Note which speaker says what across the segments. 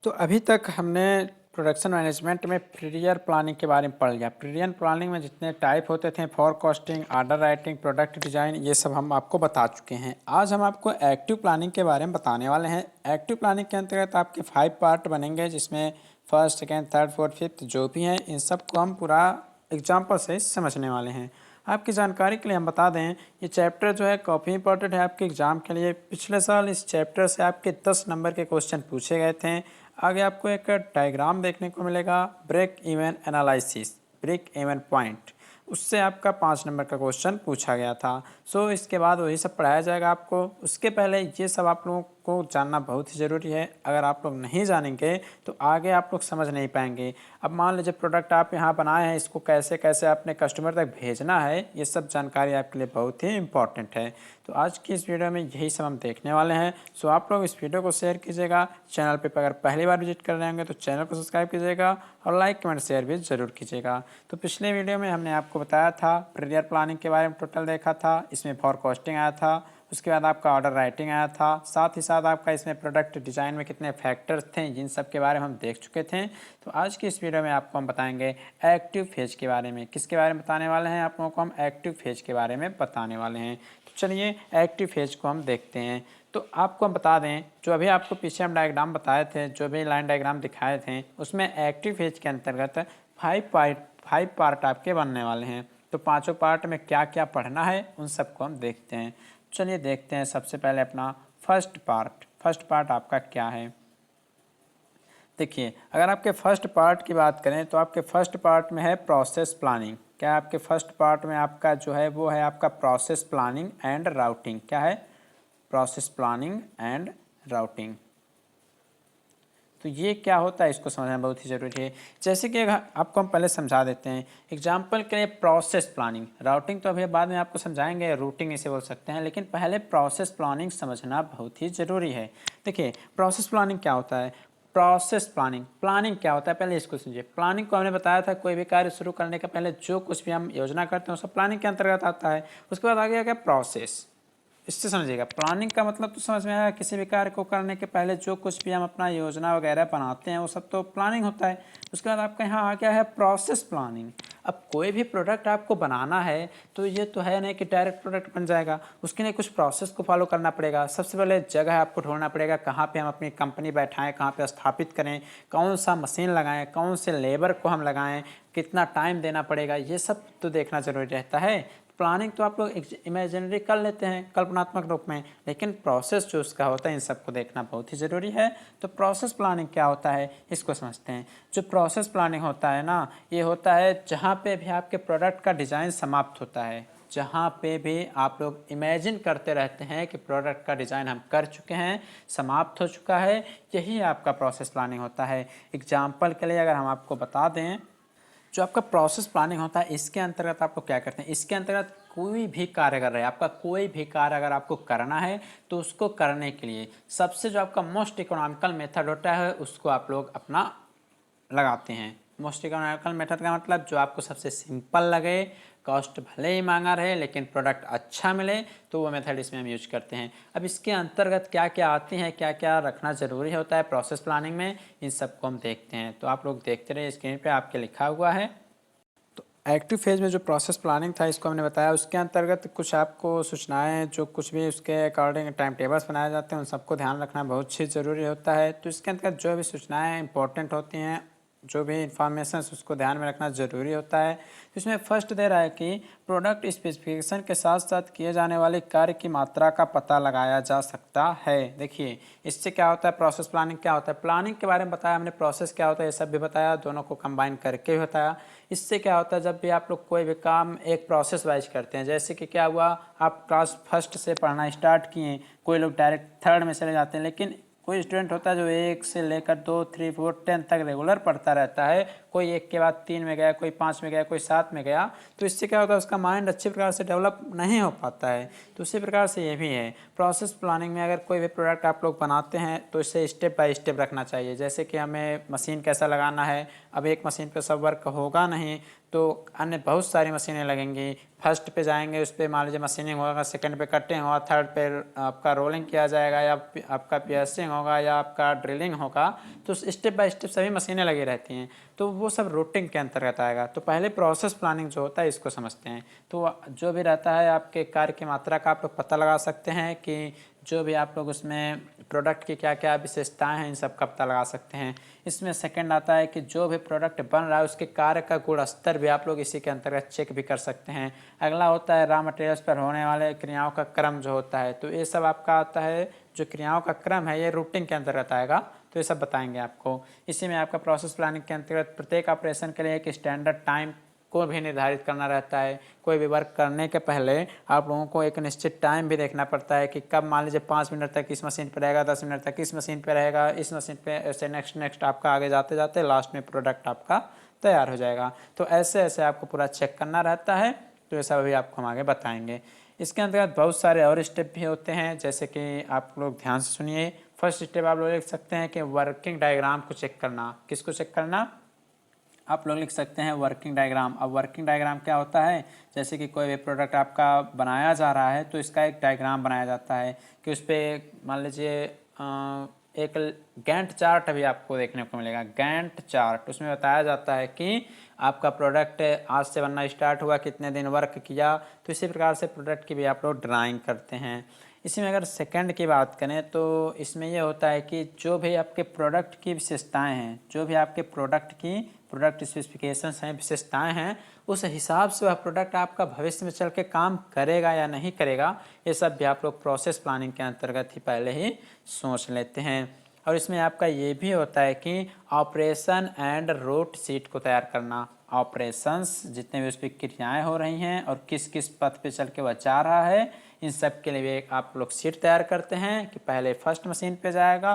Speaker 1: तो अभी तक हमने प्रोडक्शन मैनेजमेंट में पीरियड प्लानिंग के बारे में पढ़ लिया। पीरियड प्लानिंग में जितने टाइप होते थे, forecasting, order writing, product design, ये सब हम आपको बता चुके हैं। आज हम आपको एक्टिव प्लानिंग के बारे में बताने वाले हैं। एक्टिव प्लानिंग के अंतर्गत आपके 5 पार्ट बनेंगे, जिसमें first, second, third, fourth, fifth जो भी हैं, इन सब को हम पूरा एग्जाम्पल से समझने वाले हैं। आपकी जानकारी के लिए हम बता दें, ये चैप्टर जो है काफ़ी इंपॉर्टेंट है आपके एग्ज़ाम के लिए। पिछले साल इस चैप्टर से आपके 10 नंबर के क्वेश्चन पूछे गए थे। आगे आपको एक डायग्राम देखने को मिलेगा, break even analysis, break even point, उससे आपका 5 नंबर का क्वेश्चन पूछा गया था। सो इसके बाद वही सब पढ़ाया जाएगा आपको। उसके पहले ये सब आप लोगों को जानना बहुत ही ज़रूरी है। अगर आप लोग नहीं जानेंगे तो आगे आप लोग समझ नहीं पाएंगे। अब मान लीजिए प्रोडक्ट आप यहाँ बनाए हैं, इसको कैसे कैसे अपने कस्टमर तक भेजना है, ये सब जानकारी आपके लिए बहुत ही इंपॉर्टेंट है। तो आज की इस वीडियो में यही सब हम देखने वाले हैं। सो आप लोग इस वीडियो को शेयर कीजिएगा। चैनल पे अगर पहली बार विजिट कर रहे होंगे तो चैनल को सब्सक्राइब कीजिएगा और लाइक कमेंट शेयर भी ज़रूर कीजिएगा। तो पिछले वीडियो में हमने आपको बताया था, पीरियड प्लानिंग के बारे में टोटल देखा था। इसमें फोरकास्टिंग आया था, उसके बाद आपका ऑर्डर राइटिंग आया था, साथ ही साथ आपका इसमें प्रोडक्ट डिज़ाइन में कितने फैक्टर्स थे, जिन सब के बारे में हम देख चुके थे। तो आज की इस वीडियो में आपको हम बताएंगे एक्टिव फेज के बारे में। किसके बारे में बताने वाले हैं? आप लोगों को हम एक्टिव फेज के बारे में बताने वाले हैं। तो चलिए एक्टिव फेज को हम देखते हैं। तो आपको हम बता दें, जो अभी आपको पीछे हम डायग्राम बताए थे, जो भी लाइन डायग्राम दिखाए थे, उसमें एक्टिव फेज के अंतर्गत 5 पार्ट आपके बनने वाले हैं। तो पाँचों पार्ट में क्या क्या पढ़ना है, उन सबको हम देखते हैं। चलिए देखते हैं। सबसे पहले अपना फर्स्ट पार्ट आपका क्या है। देखिए, अगर आपके फर्स्ट पार्ट की बात करें तो आपके फर्स्ट पार्ट में है प्रोसेस प्लानिंग। क्या है आपके फर्स्ट पार्ट में? आपका जो है वो है आपका प्रोसेस प्लानिंग एंड राउटिंग। क्या है? Process planning and routing. तो ये क्या होता है, इसको समझना बहुत ही ज़रूरी है। जैसे कि आपको हम पहले समझा देते हैं। एग्जाम्पल के लिए प्रोसेस प्लानिंग, राउटिंग तो अभी बाद में आपको समझाएंगे, रूटिंग इसे बोल सकते हैं, लेकिन पहले प्रोसेस प्लानिंग समझना बहुत ही ज़रूरी है। देखिए, प्रोसेस प्लानिंग क्या होता है? प्रोसेस प्लानिंग क्या होता है, पहले इसको समझिए। प्लानिंग को हमने बताया था, कोई भी कार्य शुरू करने के पहले जो कुछ भी हम योजना करते हैं वो सब प्लानिंग के अंतर्गत आता है। उसके बाद आगे आ गया प्रोसेस। इससे समझिएगा, प्लानिंग का मतलब तो समझ में आया, किसी भी कार्य को करने के पहले जो कुछ भी हम अपना योजना वगैरह बनाते हैं वो सब तो प्लानिंग होता है। उसके बाद आपका यहाँ आ गया है प्रोसेस प्लानिंग। अब कोई भी प्रोडक्ट आपको बनाना है तो ये तो है नहीं कि डायरेक्ट प्रोडक्ट बन जाएगा, उसके लिए कुछ प्रोसेस को फॉलो करना पड़ेगा। सबसे पहले जगह आपको ढूंढना पड़ेगा, कहाँ पे हम अपनी कंपनी बैठाएं, कहाँ पे स्थापित करें, कौन सा मशीन लगाएं, कौन से लेबर को हम लगाएं, कितना टाइम देना पड़ेगा, ये सब तो देखना जरूरी रहता है। प्लानिंग तो आप लोग इमेजिनरी कर लेते हैं, कल्पनात्मक रूप में, लेकिन प्रोसेस जो उसका होता है इन सबको देखना बहुत ही ज़रूरी है। तो प्रोसेस प्लानिंग क्या होता है, इसको समझते हैं। जो प्रोसेस प्लानिंग होता है ना, ये होता है जहाँ पे भी आपके प्रोडक्ट का डिज़ाइन समाप्त होता है, जहाँ पे भी आप लोग इमेजिन करते रहते हैं कि प्रोडक्ट का डिज़ाइन हम कर चुके हैं, समाप्त हो चुका है, यही आपका प्रोसेस प्लानिंग होता है। एग्जाम्पल के लिए अगर हम आपको बता दें, जो आपका प्रोसेस प्लानिंग होता है, इसके अंतर्गत आप लोग क्या करते हैं? इसके अंतर्गत कोई भी कार्य कर रहे हैं, आपका कोई भी कार्य अगर आपको करना है तो उसको करने के लिए सबसे जो आपका मोस्ट इकोनॉमिकल मेथड होता है उसको आप लोग अपना लगाते हैं। मोस्ट इकोनॉमिकल मेथड का मतलब जो आपको सबसे सिंपल लगे, कॉस्ट भले ही महंगा रहे लेकिन प्रोडक्ट अच्छा मिले, तो वो मेथड इसमें हम यूज करते हैं। अब इसके अंतर्गत क्या क्या आती हैं, क्या क्या रखना ज़रूरी होता है प्रोसेस प्लानिंग में, इन सबको हम देखते हैं। तो आप लोग देखते रहिए, स्क्रीन पे आपके लिखा हुआ है। तो एक्टिव फेज में जो प्रोसेस प्लानिंग था, इसको हमने बताया। उसके अंतर्गत कुछ आपको सूचनाएं, जो कुछ भी उसके अकॉर्डिंग टाइम टेबल्स बनाए जाते हैं, उन सबको ध्यान रखना बहुत ही ज़रूरी होता है। तो इसके अंतर्गत जो भी सूचनाएं इंपॉर्टेंट होती हैं, जो भी इंफॉर्मेशन उसको ध्यान में रखना ज़रूरी होता है। तो इसमें फर्स्ट दे रहा है कि प्रोडक्ट स्पेसिफिकेशन के साथ साथ किए जाने वाले कार्य की मात्रा का पता लगाया जा सकता है। देखिए, इससे क्या होता है, प्रोसेस प्लानिंग क्या होता है, प्लानिंग के बारे में बताया हमने, प्रोसेस क्या होता है ये सब भी बताया, दोनों को कंबाइन करके भी बताया। इससे क्या होता है, जब भी आप लोग कोई भी काम एक प्रोसेस वाइज करते हैं, जैसे कि क्या हुआ, आप क्लास फर्स्ट से पढ़ना स्टार्ट किए, कोई लोग डायरेक्ट थर्ड में चले जाते हैं, लेकिन कोई स्टूडेंट होता है जो 1 से लेकर 2, 3, 4, 10 तक रेगुलर पढ़ता रहता है। कोई 1 के बाद 3 में गया, कोई 5 में गया, कोई 7 में गया। तो इससे क्या होता है, उसका माइंड अच्छी प्रकार से डेवलप नहीं हो पाता है। तो उसी प्रकार से ये भी है, प्रोसेस प्लानिंग में अगर कोई भी प्रोडक्ट आप लोग बनाते हैं तो इसे स्टेप बाय स्टेप रखना चाहिए। जैसे कि हमें मशीन कैसा लगाना है, अब एक मशीन पर सब वर्क होगा नहीं, तो अन्य बहुत सारी मशीनें लगेंगी। फर्स्ट पे जाएंगे, उस पर मान लीजिए मशीनिंग होगा, सेकंड पे कटिंग होगा, थर्ड पे आपका रोलिंग किया जाएगा या आपका पियर्सिंग होगा, होगा या आपका ड्रिलिंग होगा, तो स्टेप बाय स्टेप सभी मशीनें लगी रहती हैं, तो वो सब रूटिंग के अंतर्गत आएगा। तो पहले प्रोसेस प्लानिंग जो होता है इसको समझते हैं। तो जो भी रहता है आपके कार्य की मात्रा का आप लोग पता लगा सकते हैं कि जो भी आप लोग उसमें प्रोडक्ट की क्या क्या विशेषताएं हैं इन सब का पता लगा सकते हैं। इसमें सेकंड आता है कि जो भी प्रोडक्ट बन रहा है उसके कार्य का गुण स्तर भी आप लोग इसी के अंतर्गत चेक भी कर सकते हैं। अगला होता है रॉ मटेरियल्स पर होने वाले क्रियाओं का क्रम जो होता है, तो ये सब आपका आता है जो क्रियाओं का क्रम है ये रूटिंग के अंतर्गत आएगा, तो ये सब बताएंगे आपको। इसी में आपका प्रोसेस प्लानिंग के अंतर्गत प्रत्येक ऑपरेशन के लिए एक स्टैंडर्ड टाइम को भी निर्धारित करना रहता है। कोई भी वर्क करने के पहले आप लोगों को एक निश्चित टाइम भी देखना पड़ता है कि कब मान लीजिए 5 मिनट तक इस मशीन पर रहेगा, 10 मिनट तक इस मशीन पर रहेगा, इस मशीन पे ऐसे नेक्स्ट आपका आगे जाते जाते लास्ट में प्रोडक्ट आपका तैयार हो जाएगा। तो ऐसे ऐसे आपको पूरा चेक करना रहता है, तो ये सब अभी आपको हम आगे बताएंगे। इसके अंतर्गत बहुत सारे और स्टेप भी होते हैं, जैसे कि आप लोग ध्यान से सुनिए। फर्स्ट स्टेप आप लोग लिख सकते हैं कि वर्किंग डायग्राम को चेक करना। किसको चेक करना? आप लोग लिख सकते हैं वर्किंग डायग्राम। अब वर्किंग डायग्राम क्या होता है, जैसे कि कोई भी प्रोडक्ट आपका बनाया जा रहा है तो इसका एक डायग्राम बनाया जाता है कि उस पर मान लीजिए एक गैंट चार्ट अभी आपको देखने को मिलेगा। गैंट चार्ट, उसमें बताया जाता है कि आपका प्रोडक्ट आज से बनना स्टार्ट हुआ, कितने दिन वर्क किया, तो इसी प्रकार से प्रोडक्ट की भी आप लोग ड्राइंग करते हैं। इसी में अगर सेकंड की बात करें तो इसमें यह होता है कि जो भी आपके प्रोडक्ट की विशेषताएं हैं, जो भी आपके प्रोडक्ट स्पेसिफिकेशंस हैं, विशेषताएं हैं, उस हिसाब से वह प्रोडक्ट आपका भविष्य में चल के काम करेगा या नहीं करेगा, ये सब भी आप लोग प्रोसेस प्लानिंग के अंतर्गत ही पहले ही सोच लेते हैं। और इसमें आपका ये भी होता है कि ऑपरेशन एंड रूट शीट को तैयार करना। ऑपरेशंस जितने भी उस पर क्रियाएँ हो रही हैं और किस किस पथ पे चल के वह जा रहा है, इन सब के लिए आप लोग शीट तैयार करते हैं कि पहले फर्स्ट मशीन पे जाएगा,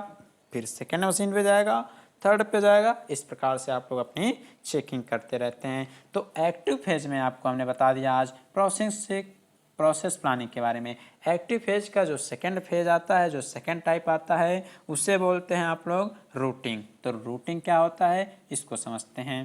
Speaker 1: फिर सेकेंड मशीन पे जाएगा, थर्ड पे जाएगा। इस प्रकार से आप लोग अपनी चेकिंग करते रहते हैं। तो एक्टिव फेज में आपको हमने बता दिया आज प्रोसेस प्लानिंग के बारे में। एक्टिव फेज का जो सेकेंड फेज आता है, जो सेकेंड टाइप आता है, उसे बोलते हैं आप लोग रूटिंग। तो रूटिंग क्या होता है इसको समझते हैं।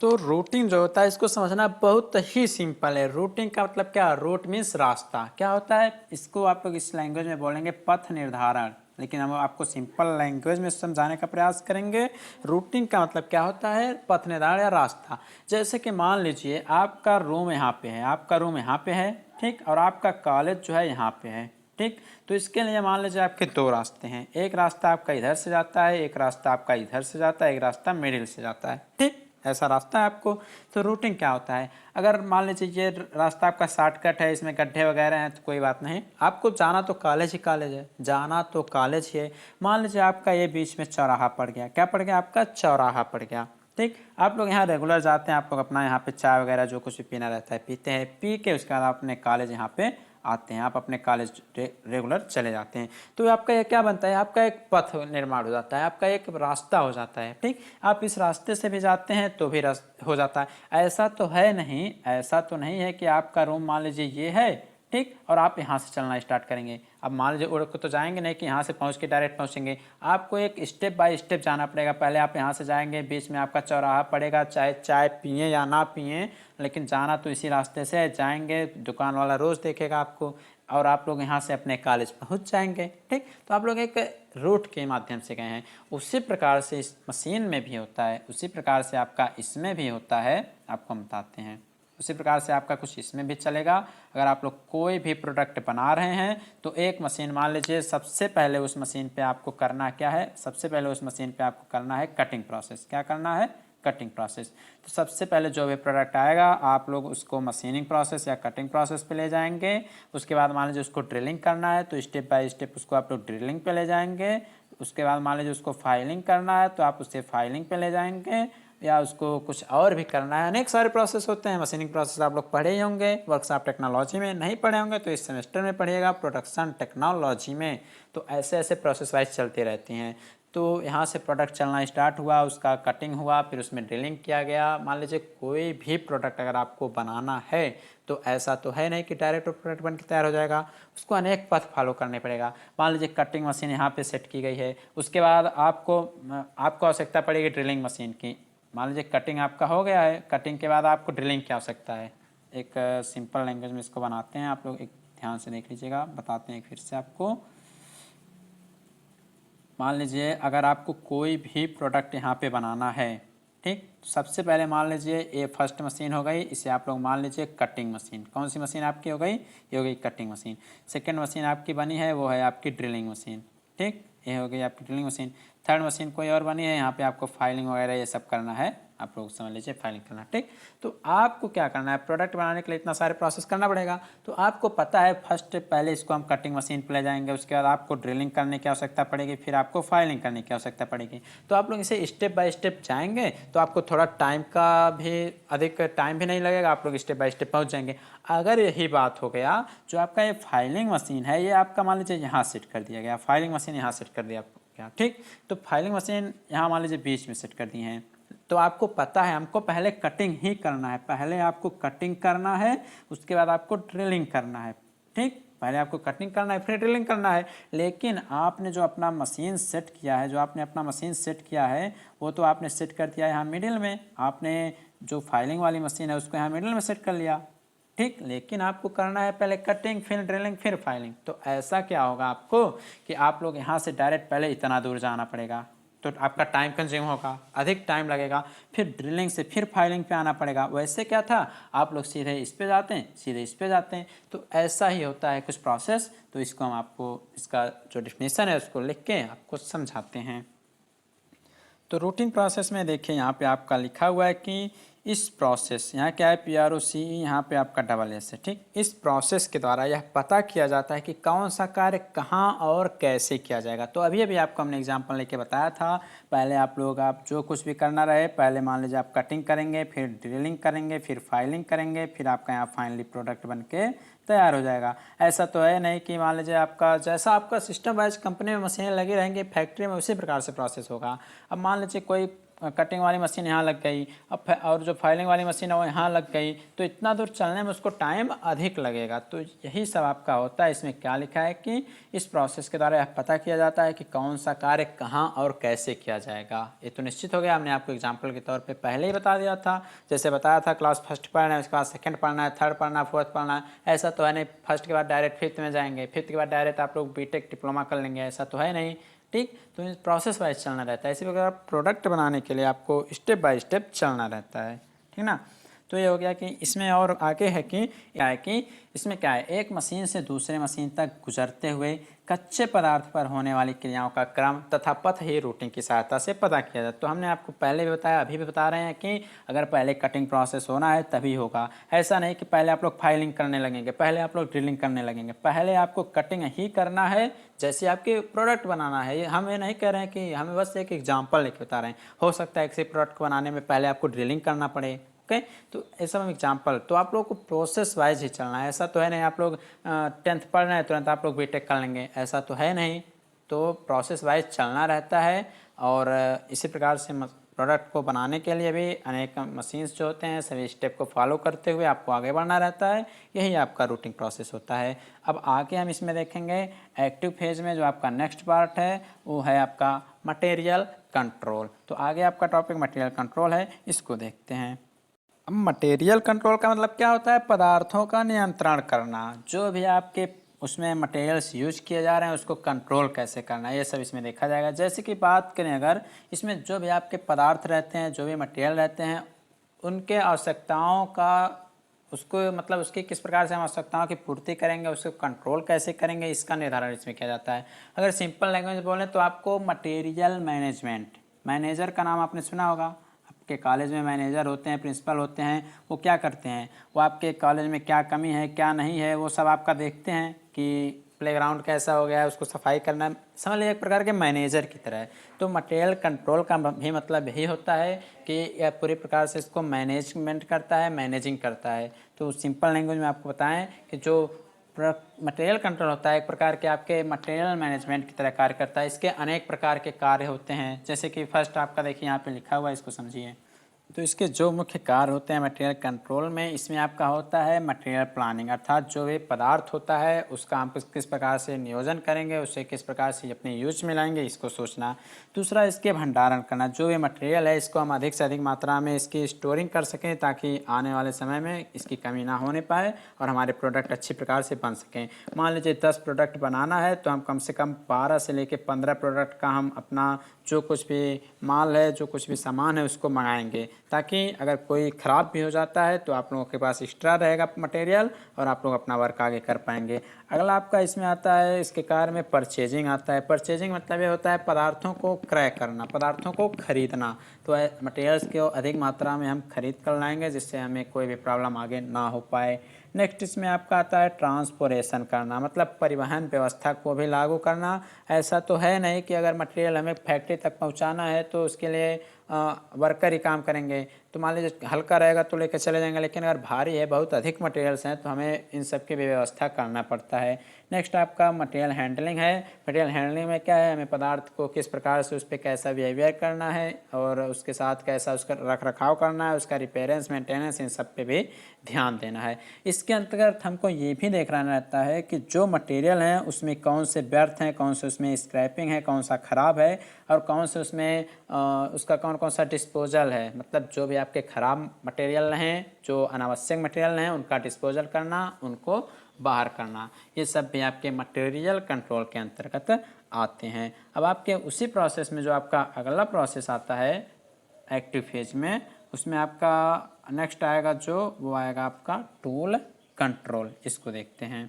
Speaker 1: तो रूटिंग जो होता है इसको समझना बहुत ही सिंपल है। रूटिंग का मतलब क्या? रूट मीन्स रास्ता। क्या होता है इसको आप लोग इस लैंग्वेज में बोलेंगे पथ निर्धारण, लेकिन हम आपको सिंपल लैंग्वेज में समझाने का प्रयास करेंगे। रूटिंग का मतलब क्या होता है? पथ निर्धारण या रास्ता। जैसे कि मान लीजिए आपका रूम यहाँ पे है, आपका रूम यहाँ पे है, ठीक, और आपका कॉलेज जो है यहाँ पे है, ठीक। तो इसके लिए मान लीजिए आपके दो रास्ते हैं, एक रास्ता आपका इधर से जाता है, एक रास्ता आपका इधर से जाता है, एक रास्ता मिडिल से जाता है, ठीक, ऐसा रास्ता है आपको। तो रूटिंग क्या होता है? अगर मान लीजिए ये रास्ता आपका शॉर्टकट है, इसमें गड्ढे वगैरह हैं तो कोई बात नहीं, आपको जाना तो कॉलेज है, जाना तो कॉलेज ही है। मान लीजिए आपका ये बीच में चौराहा पड़ गया, क्या पड़ गया? आपका चौराहा पड़ गया, ठीक। आप लोग यहाँ रेगुलर जाते हैं, आप लोग अपना यहाँ पे चाय वगैरह जो कुछ भी पीना रहता है पीते हैं, पी के उसके बाद आप अपने कॉलेज यहाँ पे आते हैं, आप अपने कॉलेज रेगुलर चले जाते हैं। तो आपका ये क्या बनता है? आपका एक पथ निर्माण हो जाता है, आपका एक रास्ता हो जाता है, ठीक। आप इस रास्ते से भी जाते हैं तो भी हो जाता है। ऐसा तो है नहीं, ऐसा तो नहीं है कि आपका रूम मान लीजिए ये है, ठीक, और आप यहाँ से चलना स्टार्ट करेंगे। अब मान लीजिए उड़ के तो जाएंगे नहीं कि यहाँ से पहुँच के डायरेक्ट पहुँचेंगे, आपको एक स्टेप बाय स्टेप जाना पड़ेगा। पहले आप यहाँ से जाएंगे, बीच में आपका चौराहा पड़ेगा, चाहे चाय पिए या ना पिए, लेकिन जाना तो इसी रास्ते से जाएंगे। दुकान वाला रोज़ देखेगा आपको, और आप लोग यहाँ से अपने कॉलेज पहुँच जाएंगे, ठीक। तो आप लोग एक रूट के माध्यम से गए हैं। उसी प्रकार से इस मशीन में भी होता है, उसी प्रकार से आपका इसमें भी होता है, आपको हम बताते हैं। उसी प्रकार से आपका कुछ इसमें भी चलेगा। अगर आप लोग कोई भी प्रोडक्ट बना रहे हैं तो एक मशीन मान लीजिए, सबसे पहले उस मशीन पे आपको करना क्या है? सबसे पहले उस मशीन पे आपको करना है कटिंग प्रोसेस। क्या करना है? Cutting process. तो सबसे पहले जो भी प्रोडक्ट आएगा आप लोग उसको मशीनिंग प्रोसेस या कटिंग प्रोसेस पे ले जाएंगे। उसके बाद मान लीजिए उसको ड्रिलिंग करना है तो स्टेप बाय स्टेप उसको आप लोग ड्रिलिंग पे ले जाएंगे। उसके बाद मान लीजिए उसको फाइलिंग करना है तो आप उसे फाइलिंग पे ले जाएंगे, या उसको कुछ और भी करना है। अनेक सारे प्रोसेस होते हैं। मशीनिंग प्रोसेस आप लोग पढ़े ही होंगे वर्कशॉप टेक्नोलॉजी में, नहीं पढ़े होंगे तो इस सेमेस्टर में पढ़िएगा प्रोडक्शन टेक्नोलॉजी में। तो ऐसे ऐसे प्रोसेस वाइज चलती रहती हैं। तो यहाँ से प्रोडक्ट चलना स्टार्ट हुआ, उसका कटिंग हुआ, फिर उसमें ड्रिलिंग किया गया। मान लीजिए कोई भी प्रोडक्ट अगर आपको बनाना है तो ऐसा तो है नहीं कि डायरेक्ट प्रोडक्ट बन के तैयार हो जाएगा, उसको अनेक पथ फॉलो करने पड़ेगा। मान लीजिए कटिंग मशीन यहाँ पे सेट की गई है, उसके बाद आपको आवश्यकता पड़ेगी ड्रिलिंग मशीन की। मान लीजिए कटिंग आपका हो गया है, कटिंग के बाद आपको ड्रिलिंग की आवश्यकता है। एक सिंपल लैंग्वेज में इसको बनाते हैं, आप लोग एक ध्यान से देख लीजिएगा, बताते हैं फिर से आपको। मान लीजिए अगर आपको कोई भी प्रोडक्ट यहाँ पे बनाना है, ठीक, सबसे पहले मान लीजिए ये फर्स्ट मशीन हो गई, इसे आप लोग मान लीजिए कटिंग मशीन। कौन सी मशीन आपकी हो गई? ये हो गई कटिंग मशीन। सेकेंड मशीन आपकी बनी है वो है आपकी ड्रिलिंग मशीन, ठीक, ये हो गई आपकी ड्रिलिंग मशीन। थर्ड मशीन कोई और बनी है, यहाँ पे आपको फाइलिंग वगैरह ये सब करना है, आप लोग समझ लीजिए फाइलिंग करना, ठीक। तो आपको क्या करना है, प्रोडक्ट बनाने के लिए इतना सारे प्रोसेस करना पड़ेगा। तो आपको पता है फर्स्ट पहले इसको हम कटिंग मशीन पे ले जाएंगे, उसके बाद आपको ड्रिलिंग करने की आवश्यकता पड़ेगी, फिर आपको फाइलिंग करने की आवश्यकता पड़ेगी। तो आप लोग इसे स्टेप बाय स्टेप जाएंगे तो आपको थोड़ा टाइम का भी अधिक टाइम भी नहीं लगेगा, आप लोग स्टेप बाय स्टेप पहुँच जाएंगे। अगर यही बात हो गया, जो आपका ये फाइलिंग मशीन है ये आपका मान लीजिए यहाँ सेट कर दिया गया, फाइलिंग मशीन यहाँ सेट कर दिया गया, ठीक। तो फाइलिंग मशीन यहाँ मान लीजिए बीच में सेट कर दी है। तो आपको पता है हमको पहले कटिंग ही करना है, पहले आपको कटिंग करना है, उसके बाद आपको ड्रिलिंग करना है, ठीक। पहले आपको कटिंग करना है फिर ड्रिलिंग करना है। लेकिन आपने जो अपना मशीन सेट किया है, जो आपने अपना मशीन सेट किया है वो तो आपने सेट कर दिया है यहाँ मिडिल में, आपने जो फाइलिंग वाली मशीन है उसको यहाँ मिडिल में सेट कर लिया, ठीक। लेकिन आपको करना है पहले कटिंग फिर ड्रिलिंग फिर फाइलिंग। तो ऐसा क्या होगा आपको कि आप लोग यहाँ से डायरेक्ट पहले इतना दूर जाना पड़ेगा, तो आपका टाइम कंज्यूम होगा, अधिक टाइम लगेगा, फिर ड्रिलिंग से फिर फाइलिंग पे आना पड़ेगा। वैसे क्या था, आप लोग सीधे इस पे जाते हैं, सीधे इस पे जाते हैं। तो ऐसा ही होता है कुछ प्रोसेस। तो इसको हम आपको इसका जो डेफिनेशन है उसको लिख के आपको समझाते हैं। तो रूटीन प्रोसेस में देखिए यहाँ पे आपका लिखा हुआ है कि इस प्रोसेस, यहाँ क्या है PROCE, यहाँ पे आपका डबल S है, ठीक। इस प्रोसेस के द्वारा यह पता किया जाता है कि कौन सा कार्य कहाँ और कैसे किया जाएगा। तो अभी अभी आपको हमने एग्जांपल लेके बताया था, पहले आप लोग आप जो कुछ भी करना रहे, पहले मान लीजिए आप कटिंग करेंगे, फिर ड्रिलिंग करेंगे, फिर फाइलिंग करेंगे, फिर आपका यहाँ फाइनली प्रोडक्ट बन के तैयार हो जाएगा। ऐसा तो है नहीं कि मान लीजिए आपका जैसा आपका सिस्टम वाइज कंपनी में मशीनें लगी रहेंगी फैक्ट्री में, उसी प्रकार से प्रोसेस होगा। अब मान लीजिए कोई कटिंग वाली मशीन यहाँ लग गई, अब और जो फाइलिंग वाली मशीन है वो यहाँ लग गई, तो इतना दूर चलने में उसको टाइम अधिक लगेगा। तो यही सब आपका होता है। इसमें क्या लिखा है कि इस प्रोसेस के द्वारा यह पता किया जाता है कि कौन सा कार्य कहाँ और कैसे किया जाएगा। ये तो निश्चित हो गया, हमने आपको एग्जाम्पल के तौर पर पहले ही बता दिया था। जैसे बताया था क्लास फर्स्ट पढ़ना है, उसके बाद सेकेंड पढ़ना है, थर्ड पढ़ना है, फोर्थ पढ़ना है। ऐसा तो है नहीं फर्स्ट के बाद डायरेक्ट फिफ्थ में जाएंगे, फिफ्थ के बाद डायरेक्ट आप लोग बीटेक डिप्लोमा कर लेंगे, ऐसा तो है नहीं, ठीक। तो प्रोसेस वाइज चलना रहता है। इसी प्रकार प्रोडक्ट बनाने के लिए आपको स्टेप बाय स्टेप चलना रहता है, ठीक ना। तो ये हो गया कि इसमें और आगे है कि क्या है कि इसमें क्या है, एक मशीन से दूसरे मशीन तक गुजरते हुए कच्चे पदार्थ पर होने वाली क्रियाओं का क्रम तथा पथ ही रूटिंग की सहायता से पता किया जाता है। तो हमने आपको पहले भी बताया, अभी भी बता रहे हैं कि अगर पहले कटिंग प्रोसेस होना है तभी होगा। ऐसा नहीं कि पहले आप लोग फाइलिंग करने लगेंगे, पहले आप लोग ड्रिलिंग करने लगेंगे, पहले आपको कटिंग ही करना है। जैसे आपके प्रोडक्ट बनाना है, हम ये नहीं कह रहे हैं कि हमें बस एक एग्जाम्पल लेके बता रहे हैं। हो सकता है किसी प्रोडक्ट को बनाने में पहले आपको ड्रिलिंग करना पड़े, ओके। तो ऐसा हम एग्जाम्पल, तो आप लोग को प्रोसेस वाइज ही चलना है। ऐसा तो है नहीं आप लोग 10th पढ़ रहे हैं तुरंत आप लोग बीटेक कर लेंगे, ऐसा तो है नहीं। तो प्रोसेस वाइज चलना रहता है। और इसी प्रकार से प्रोडक्ट को बनाने के लिए भी अनेक मशीन्स जो होते हैं सभी स्टेप को फॉलो करते हुए आपको आगे बढ़ना रहता है। यही आपका रूटिंग प्रोसेस होता है। अब आगे हम इसमें देखेंगे एक्टिव फेज में जो आपका नेक्स्ट पार्ट है वो है आपका मटेरियल कंट्रोल। तो आगे आपका टॉपिक मटेरियल कंट्रोल है, इसको देखते हैं। अब मटेरियल कंट्रोल का मतलब क्या होता है, पदार्थों का नियंत्रण करना। जो भी आपके उसमें मटेरियल्स यूज किए जा रहे हैं उसको कंट्रोल कैसे करना है, ये सब इसमें देखा जाएगा। जैसे कि बात करें अगर इसमें जो भी आपके पदार्थ रहते हैं, जो भी मटेरियल रहते हैं, उनके आवश्यकताओं का उसको मतलब उसकी किस प्रकार से हम आवश्यकताओं की पूर्ति करेंगे, उसको कंट्रोल कैसे करेंगे, इसका निर्धारण इसमें किया जाता है। अगर सिंपल लैंग्वेज में बोलें तो आपको मटेरियल मैनेजमेंट, मैनेजर का नाम आपने सुना होगा। आपके कॉलेज में मैनेजर होते हैं, प्रिंसिपल होते हैं, वो क्या करते हैं, वो आपके कॉलेज में क्या कमी है क्या नहीं है वो सब आपका देखते हैं कि प्लेग्राउंड कैसा हो गया है उसको सफाई करना, समझ लीजिए एक प्रकार के मैनेजर की तरह है। तो मटेरियल कंट्रोल का भी मतलब यही होता है कि यह पूरी प्रकार से इसको मैनेजमेंट करता है, मैनेजिंग करता है। तो सिंपल लैंग्वेज में आपको बताएं कि जो मटेरियल कंट्रोल होता है एक प्रकार के आपके मटेरियल मैनेजमेंट की तरह कार्य करता है। इसके अनेक प्रकार के कार्य होते हैं। जैसे कि फर्स्ट आपका देखिए यहाँ पे लिखा हुआ है, इसको समझिए। तो इसके जो मुख्य कार्य होते हैं मटेरियल कंट्रोल में, इसमें आपका होता है मटेरियल प्लानिंग, अर्थात जो भी पदार्थ होता है उसका हम किस प्रकार से नियोजन करेंगे, उससे किस प्रकार से अपने यूज में लाएंगे, इसको सोचना। दूसरा, इसके भंडारण करना, जो भी मटेरियल है इसको हम अधिक से अधिक मात्रा में इसकी स्टोरिंग कर सकें ताकि आने वाले समय में इसकी कमी ना होने पाए और हमारे प्रोडक्ट अच्छी प्रकार से बन सकें। मान लीजिए 10 प्रोडक्ट बनाना है तो हम कम से कम 12 से लेकर 15 प्रोडक्ट का हम अपना जो कुछ भी माल है, जो कुछ भी सामान है उसको मंगाएंगे, ताकि अगर कोई ख़राब भी हो जाता है तो आप लोगों के पास एक्स्ट्रा रहेगा मटेरियल और आप लोग अपना वर्क आगे कर पाएंगे। अगला आपका इसमें आता है, इसके कार्य में परचेजिंग आता है। परचेजिंग मतलब ये होता है पदार्थों को क्रय करना, पदार्थों को खरीदना। तो मटेरियल्स को अधिक मात्रा में हम खरीद कर लाएंगे जिससे हमें कोई भी प्रॉब्लम आगे ना हो पाए। नेक्स्ट इसमें आपका आता है ट्रांसपोर्टेशन करना, मतलब परिवहन व्यवस्था को भी लागू करना। ऐसा तो है नहीं कि अगर मटेरियल हमें फैक्ट्री तक पहुंचाना है तो उसके लिए वर्कर ही काम करेंगे। तो मान लीजिए हल्का रहेगा तो लेकर चले जाएंगे, लेकिन अगर भारी है, बहुत अधिक मटेरियल्स हैं, तो हमें इन सब की भी व्यवस्था करना पड़ता है। नेक्स्ट आपका मटेरियल हैंडलिंग है। मटेरियल हैंडलिंग में क्या है, हमें पदार्थ को किस प्रकार से उस पर कैसा बिहेवियर करना है और उसके साथ कैसा उसका रख रखाव करना है, उसका रिपेयरेंस मेंटेनेंस, इन सब पे भी ध्यान देना है। इसके अंतर्गत हमको ये भी देखना रहता है कि जो मटेरियल हैं उसमें कौन से व्यर्थ हैं, कौन से उसमें स्क्रैपिंग है, कौन सा ख़राब है और कौन से उसमें उसका कौन कौन सा डिस्पोजल है। मतलब जो भी आपके ख़राब मटेरियल हैं, जो अनावश्यक मटेरियल हैं, उनका डिस्पोजल करना, उनको बाहर करना, ये सब भी आपके मटेरियल कंट्रोल के अंतर्गत आते हैं। अब आपके उसी प्रोसेस में जो आपका अगला प्रोसेस आता है एक्टिव फेज में, उसमें आपका नेक्स्ट आएगा जो वो आएगा आपका टूल कंट्रोल। इसको देखते हैं।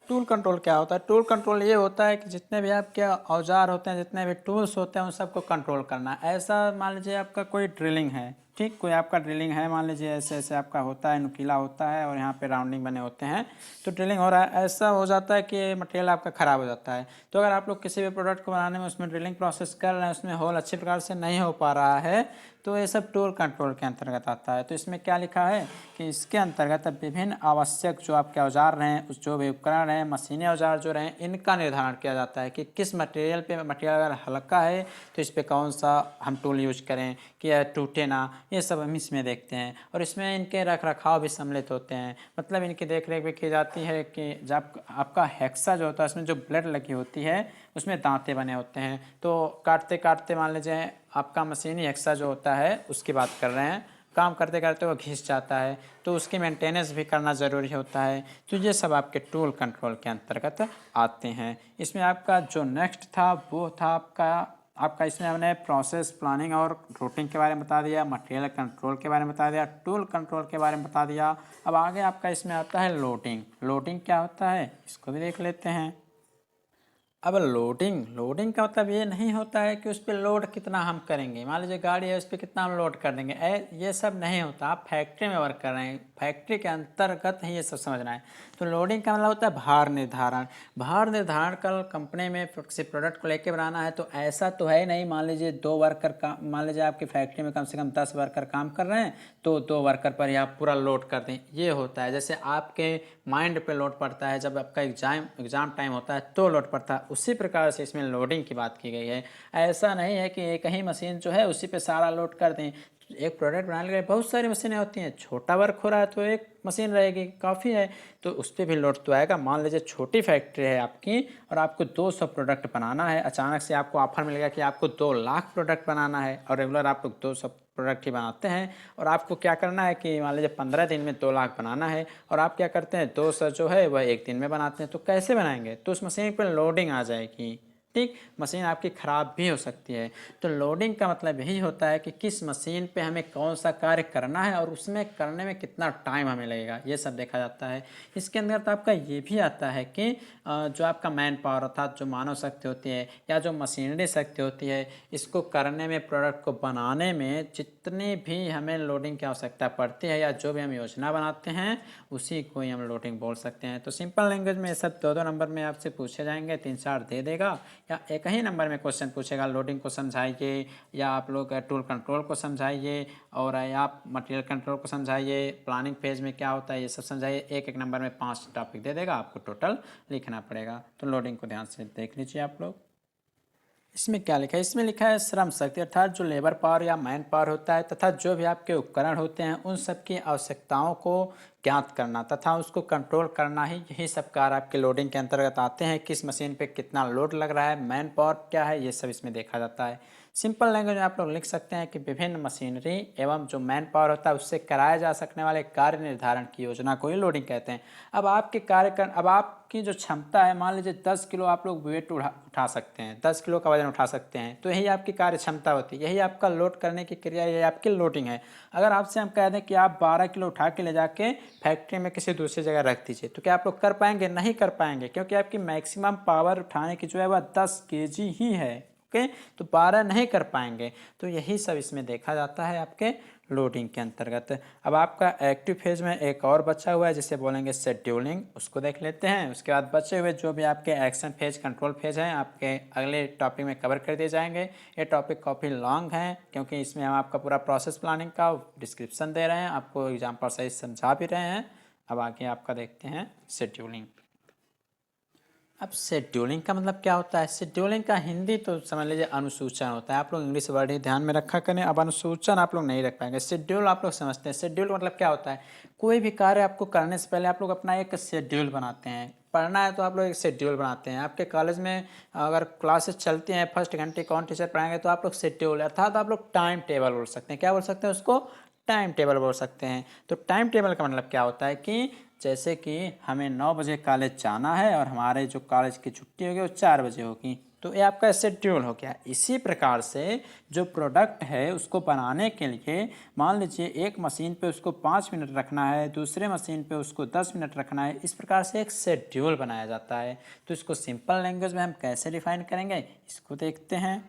Speaker 1: टूल कंट्रोल क्या होता है? टूल कंट्रोल ये होता है कि जितने भी आपके औजार होते हैं, जितने भी टूल्स होते हैं, उन सबको कंट्रोल करना। ऐसा मान लीजिए आपका कोई ड्रिलिंग है, ठीक, कोई आपका ड्रिलिंग है, मान लीजिए ऐसे ऐसे आपका होता है, नुकीला होता है और यहाँ पे राउंडिंग बने होते हैं, तो ड्रिलिंग हो रहा है, ऐसा हो जाता है कि मटेरियल आपका ख़राब हो जाता है। तो अगर आप लोग किसी भी प्रोडक्ट को बनाने में उसमें ड्रिलिंग प्रोसेस कर रहे हैं, उसमें होल अच्छी प्रकार से नहीं हो पा रहा है, तो ये सब टूल कंट्रोल के अंतर्गत आता है। तो इसमें क्या लिखा है कि इसके अंतर्गत विभिन्न आवश्यक जो आपके औजार हैं, उस जो भी उपकरण हैं, मशीनी औजार जो रहें, इनका निर्धारण किया जाता है कि किस मटेरियल पे, मटेरियल अगर हल्का है तो इस पर कौन सा हम टूल यूज करें कि यह टूटे ना, ये सब हम इसमें देखते हैं। और इसमें इनके रख रखाव भी सम्मिलित होते हैं, मतलब इनकी देख रेख भी की जाती है कि जब आपका हेक्सा जो होता है उसमें जो ब्लेड लगी होती है उसमें दांते बने होते हैं, तो काटते काटते मान लीजिए आपका मशीनी हेक्सा जो होता है उसकी बात कर रहे हैं, काम करते करते वो घिस जाता है, तो उसकी मेंटेनेंस भी करना ज़रूरी होता है। तो ये सब आपके टूल कंट्रोल के अंतर्गत आते हैं। इसमें आपका जो नेक्स्ट था वो था आपका इसमें हमने प्रोसेस प्लानिंग और रूटिंग के बारे में बता दिया, मटेरियल कंट्रोल के बारे में बता दिया, टूल कंट्रोल के बारे में बता दिया। अब आगे आपका इसमें आता है लोडिंग। लोडिंग क्या होता है इसको भी देख लेते हैं। अब लोडिंग, लोडिंग का मतलब ये नहीं होता है कि उस पर लोड कितना हम करेंगे, मान लीजिए गाड़ी है उस पर कितना हम लोड कर देंगे, ये सब नहीं होता। आप फैक्ट्री में वर्क कर रहे हैं, फैक्ट्री के अंतर्गत ही ये सब समझना है। तो लोडिंग का मतलब होता है भार निर्धारण। भार निर्धारण कल कंपनी में किसी प्रोडक्ट को लेके बनाना है तो ऐसा तो है नहीं, मान लीजिए 2 वर्कर काम, मान लीजिए आपकी फैक्ट्री में कम से कम 10 वर्कर काम कर रहे हैं तो 2 वर्कर पर ही आप पूरा लोड कर दें, ये होता है। जैसे आपके माइंड पे लोड पड़ता है जब आपका एग्जाम टाइम होता है तो लोड पड़ता है, उसी प्रकार से इसमें लोडिंग की बात की गई है। ऐसा नहीं है कि एक ही मशीन जो है उसी पे सारा लोड कर दें। एक प्रोडक्ट बनाने के लिए बहुत सारी मशीनें होती हैं, छोटा वर्क हो रहा है तो एक मशीन रहेगी काफ़ी है, तो उस पर भी लोड तो आएगा। मान लीजिए छोटी फैक्ट्री है आपकी और आपको 200 प्रोडक्ट बनाना है, अचानक से आपको ऑफर मिल गया कि आपको 2 लाख प्रोडक्ट बनाना है और रेगुलर आप लोग 200 प्रोडक्ट ही बनाते हैं और आपको क्या करना है कि मान लीजिए 15 दिन में 2 लाख बनाना है और आप क्या करते हैं 200 जो है वह एक दिन में बनाते हैं, तो कैसे बनाएंगे? तो उस मशीन पर लोडिंग आ जाएगी, ठीक, मशीन आपकी ख़राब भी हो सकती है। तो लोडिंग का मतलब यही होता है कि किस मशीन पे हमें कौन सा कार्य करना है और उसमें करने में कितना टाइम हमें लगेगा, ये सब देखा जाता है। इसके अंदर तो आपका ये भी आता है कि जो आपका मैन पावर अर्थात जो मानव शक्ति होती है या जो मशीनरी शक्ति होती है, इसको करने में, प्रोडक्ट को बनाने में जितनी भी हमें लोडिंग की आवश्यकता पड़ती है या जो भी हम योजना बनाते हैं उसी को ही हम लोडिंग बोल सकते हैं। तो सिंपल लैंग्वेज में ये सब 2-2 नंबर में आपसे पूछे जाएंगे, 3-4 दे देगा या एक ही नंबर में क्वेश्चन पूछेगा, लोडिंग को समझाइए या आप लोग टूल कंट्रोल को समझाइए और आप मटेरियल कंट्रोल को समझाइए, प्लानिंग फेज में क्या होता है ये सब समझाइए। एक एक नंबर में 5 टॉपिक दे देगा, आपको टोटल लिखना पड़ेगा। तो लोडिंग को ध्यान से देख लीजिए आप लोग। इसमें क्या लिखा है? इसमें लिखा है श्रम शक्ति अर्थात जो लेबर पावर या मैन पावर होता है तथा जो भी आपके उपकरण होते हैं उन सब की आवश्यकताओं को ज्ञात करना तथा उसको कंट्रोल करना ही यही सब कार्य आपके लोडिंग के अंतर्गत आते हैं। किस मशीन पे कितना लोड लग रहा है, मैन पावर क्या है, ये सब इसमें देखा जाता है। सिंपल लैंग्वेज में आप लोग लिख सकते हैं कि विभिन्न मशीनरी एवं जो मैन पावर होता है उससे कराए जा सकने वाले कार्य निर्धारण की योजना को ही लोडिंग कहते हैं। अब आपकी जो क्षमता है, मान लीजिए 10 किलो आप लोग वेट उठा सकते हैं, 10 किलो का वजन उठा सकते हैं, तो यही आपकी कार्य क्षमता होती है, यही आपका लोड करने की क्रिया, यही आपकी लोडिंग है। अगर आपसे हम कह दें कि आप 12 किलो उठा के ले जाके फैक्ट्री में किसी दूसरी जगह रख दीजिए, तो क्या आप लोग कर पाएंगे? नहीं कर पाएंगे, क्योंकि आपकी मैक्सिमम पावर उठाने की जो है वह 10 केजी ही है। ओके, तो 12 नहीं कर पाएंगे। तो यही सब इसमें देखा जाता है आपके लोडिंग के अंतर्गत। अब आपका एक्टिव फेज में एक और बचा हुआ है जिसे बोलेंगे शेड्यूलिंग, उसको देख लेते हैं। उसके बाद बचे हुए जो भी आपके एक्शन फेज, कंट्रोल फेज हैं, आपके अगले टॉपिक में कवर कर दिए जाएंगे। ये टॉपिक काफ़ी लॉन्ग है क्योंकि इसमें हम आपका पूरा प्रोसेस प्लानिंग का डिस्क्रिप्शन दे रहे हैं, आपको एग्जाम्पल सही समझा भी रहे हैं। अब आगे आपका देखते हैं शेड्यूलिंग। अब शेड्यूलिंग का मतलब क्या होता है? शेड्यूलिंग का हिंदी तो समझ लीजिए अनुसूचन होता है। आप लोग इंग्लिश वर्ड ही ध्यान में रखा करें, अब अनुसूचन आप लोग नहीं रख पाएंगे। शेड्यूल आप लोग समझते हैं। शेड्यूल मतलब क्या होता है? कोई भी कार्य आपको करने से पहले आप लोग अपना एक शेड्यूल बनाते हैं। पढ़ना है तो आप लोग एक शेड्यूल बनाते हैं। आपके कॉलेज में अगर क्लासेस चलती हैं, फर्स्ट घंटे कौन टीचर पढ़ाएंगे, तो आप लोग शेड्यूल अर्थात आप लोग टाइम टेबल बोल सकते हैं। क्या बोल सकते हैं उसको? टाइम टेबल बोल सकते हैं। तो टाइम टेबल का मतलब क्या होता है कि जैसे कि हमें 9 बजे कॉलेज जाना है और हमारे जो कॉलेज की छुट्टी होगी वो 4 बजे होगी, तो ये आपका शेड्यूल हो गया। इसी प्रकार से जो प्रोडक्ट है उसको बनाने के लिए मान लीजिए एक मशीन पे उसको 5 मिनट रखना है, दूसरे मशीन पे उसको 10 मिनट रखना है, इस प्रकार से एक शेड्यूल बनाया जाता है। तो इसको सिंपल लैंग्वेज में हम कैसे डिफाइन करेंगे, इसको देखते हैं।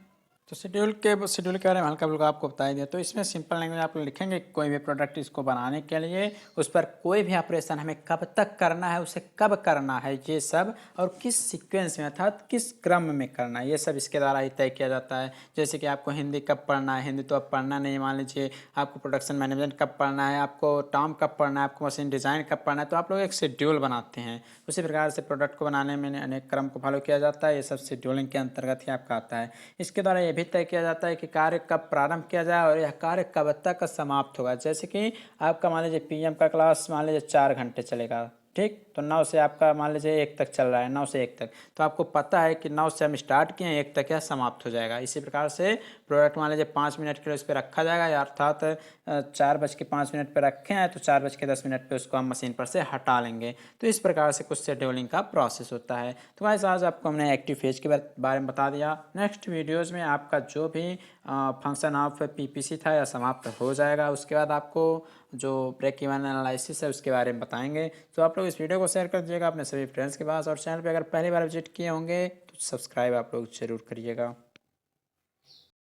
Speaker 1: तो शेड्यूल के बारे में हल्का फुल्का आपको बता दिया। तो इसमें सिंपल लैंग्वेज आप लिखेंगे कोई भी प्रोडक्ट इसको बनाने के लिए उस पर कोई भी ऑपरेशन हमें कब तक करना है, उसे कब करना है, ये सब, और किस सीक्वेंस में अर्थात किस क्रम में करना है, ये सब इसके द्वारा ही तय किया जाता है। जैसे कि आपको हिंदी कब पढ़ना है, हिंदी तो अब पढ़ना नहीं, मान लीजिए आपको प्रोडक्शन मैनेजमेंट कब पढ़ना है, आपको टर्म कब पढ़ना है, आपको मशीन डिज़ाइन कब पढ़ना है, तो आप लोग एक शेड्यूल बनाते हैं। उसी प्रकार से प्रोडक्ट को बनाने में अनेक क्रम को फॉलो किया जाता है। ये सब शेड्यूलिंग के अंतर्गत ही आपका आता है। इसके द्वारा ये भी तय किया जाता है कि कार्य कब प्रारंभ किया जाए और यह कार्य कब तक समाप्त होगा। जैसे कि आपका मान लीजिए पीएम का क्लास मान लीजिए 4 घंटे चलेगा, ठीक, तो 9 से आपका मान लीजिए 1 तक चल रहा है, 9 से 1 तक, तो आपको पता है कि 9 से हम स्टार्ट किए हैं, 1 तक यह समाप्त हो जाएगा। इसी प्रकार से प्रोडक्ट मान लीजिए 5 मिनट के लिए उस पर रखा जाएगा, या अर्थात 4:05 पर रखे हैं तो 4:10 पर उसको हम मशीन पर से हटा लेंगे। तो इस प्रकार से कुछ शेड्यूलिंग का प्रोसेस होता है। तो गाइस आज आपको हमने एक्टिव फेज के बारे में बता दिया। नेक्स्ट वीडियोज़ में आपका जो भी फंक्शन ऑफ पीपीसी था यह समाप्त हो जाएगा। उसके बाद आपको जो ब्रेक इवन एनालिसिस है उसके बारे में बताएंगे। तो आप लोग इस वीडियो को शेयर कर दीजिएगा अपने सभी फ्रेंड्स के पास, और चैनल पे अगर पहली बार विजिट किए होंगे तो सब्सक्राइब आप लोग जरूर करिएगा।